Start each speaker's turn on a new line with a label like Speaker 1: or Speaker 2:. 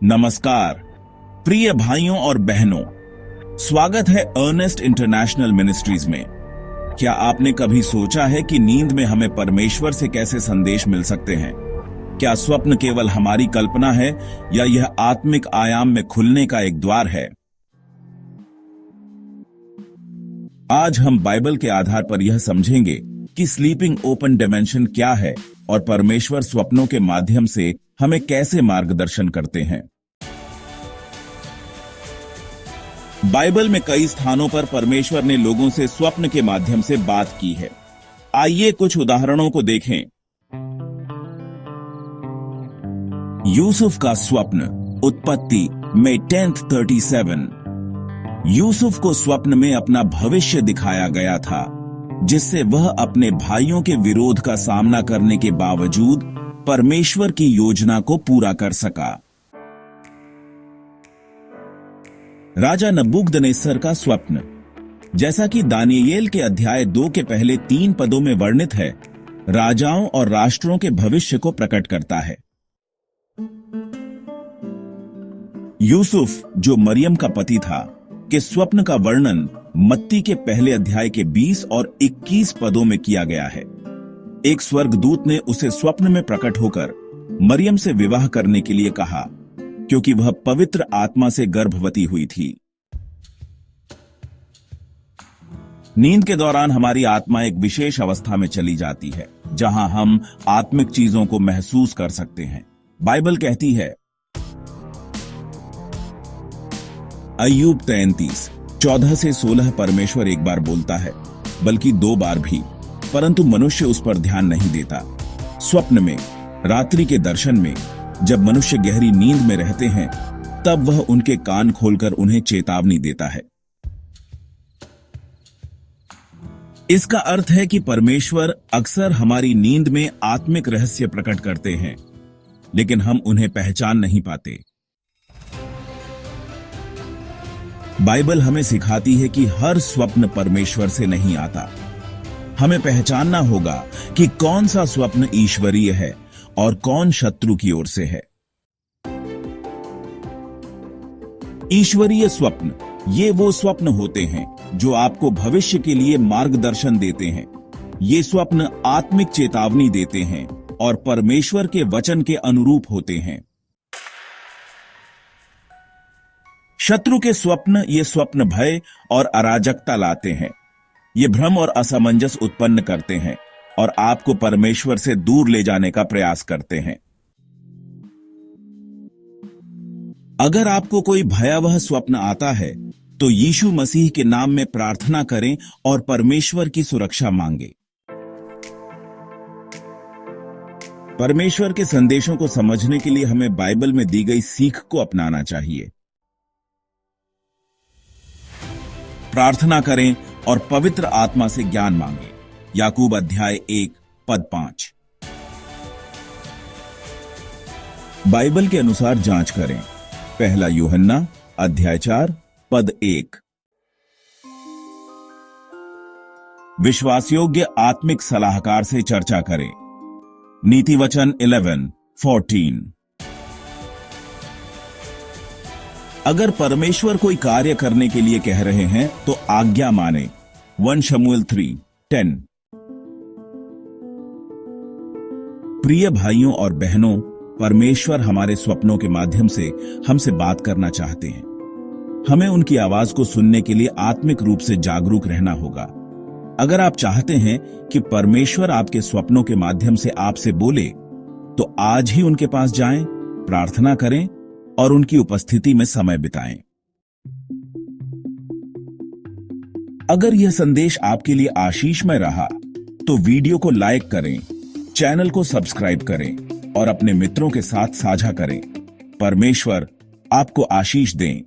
Speaker 1: नमस्कार प्रिय भाइयों और बहनों, स्वागत है अर्नेस्ट इंटरनेशनल मिनिस्ट्रीज में। क्या आपने कभी सोचा है कि नींद में हमें परमेश्वर से कैसे संदेश मिल सकते हैं? क्या स्वप्न केवल हमारी कल्पना है या यह आत्मिक आयाम में खुलने का एक द्वार है? आज हम बाइबल के आधार पर यह समझेंगे कि स्लीपिंग ओपन डायमेंशन क्या है और परमेश्वर स्वप्नों के माध्यम से हमें कैसे मार्गदर्शन करते हैं। बाइबल में कई स्थानों पर परमेश्वर ने लोगों से स्वप्न के माध्यम से बात की है। आइए कुछ उदाहरणों को देखें। यूसुफ का स्वप्न, उत्पत्ति में 10:37। यूसुफ को स्वप्न में अपना भविष्य दिखाया गया था, जिससे वह अपने भाइयों के विरोध का सामना करने के बावजूद परमेश्वर की योजना को पूरा कर सका। राजा नबूकदनेस्सर का स्वप्न, जैसा कि दानियेल के अध्याय 2 के पहले 3 पदों में वर्णित है, राजाओं और राष्ट्रों के भविष्य को प्रकट करता है। यूसुफ, जो मरियम का पति था, के स्वप्न का वर्णन मत्ती के पहले अध्याय के 20 और 21 पदों में किया गया है। एक स्वर्गदूत ने उसे स्वप्न में प्रकट होकर मरियम से विवाह करने के लिए कहा, क्योंकि वह पवित्र आत्मा से गर्भवती हुई थी। नींद के दौरान हमारी आत्मा एक विशेष अवस्था में चली जाती है, जहां हम आत्मिक चीजों को महसूस कर सकते हैं। बाइबल कहती है, अय्यूब 33:14 से 16, परमेश्वर एक बार बोलता है, बल्कि 2 बार भी, परंतु मनुष्य उस पर ध्यान नहीं देता। स्वप्न में, रात्रि के दर्शन में, जब मनुष्य गहरी नींद में रहते हैं, तब वह उनके कान खोलकर उन्हें चेतावनी देता है। इसका अर्थ है कि परमेश्वर अक्सर हमारी नींद में आत्मिक रहस्य प्रकट करते हैं, लेकिन हम उन्हें पहचान नहीं पाते। बाइबल हमें सिखाती है कि हर स्वप्न परमेश्वर से नहीं आता। हमें पहचानना होगा कि कौन सा स्वप्न ईश्वरीय है और कौन शत्रु की ओर से है। ईश्वरीय स्वप्न, ये वो स्वप्न होते हैं जो आपको भविष्य के लिए मार्गदर्शन देते हैं। ये स्वप्न आत्मिक चेतावनी देते हैं और परमेश्वर के वचन के अनुरूप होते हैं। शत्रु के स्वप्न, ये स्वप्न भय और अराजकता लाते हैं। ये भ्रम और असमंजस उत्पन्न करते हैं और आपको परमेश्वर से दूर ले जाने का प्रयास करते हैं। अगर आपको कोई भयावह स्वप्न आता है, तो यीशु मसीह के नाम में प्रार्थना करें और परमेश्वर की सुरक्षा मांगे। परमेश्वर के संदेशों को समझने के लिए हमें बाइबल में दी गई सीख को अपनाना चाहिए। प्रार्थना करें और पवित्र आत्मा से ज्ञान मांगे। याकूब अध्याय 1:5। बाइबल के अनुसार जांच करें। पहला यूहन्ना अध्याय 4:1। विश्वासयोग्य आत्मिक सलाहकार से चर्चा करें। नीति वचन 11:14। अगर परमेश्वर कोई कार्य करने के लिए कह रहे हैं, तो आज्ञा माने। 1 शमूएल 3:10। प्रिय भाइयों और बहनों, परमेश्वर हमारे स्वप्नों के माध्यम से हमसे बात करना चाहते हैं। हमें उनकी आवाज को सुनने के लिए आत्मिक रूप से जागरूक रहना होगा। अगर आप चाहते हैं कि परमेश्वर आपके स्वप्नों के माध्यम से आपसे बोले, तो आज ही उनके पास जाएं, प्रार्थना करें और उनकी उपस्थिति में समय बिताएं। अगर यह संदेश आपके लिए आशीषमय रहा, तो वीडियो को लाइक करें, चैनल को सब्सक्राइब करें और अपने मित्रों के साथ साझा करें। परमेश्वर आपको आशीष दें।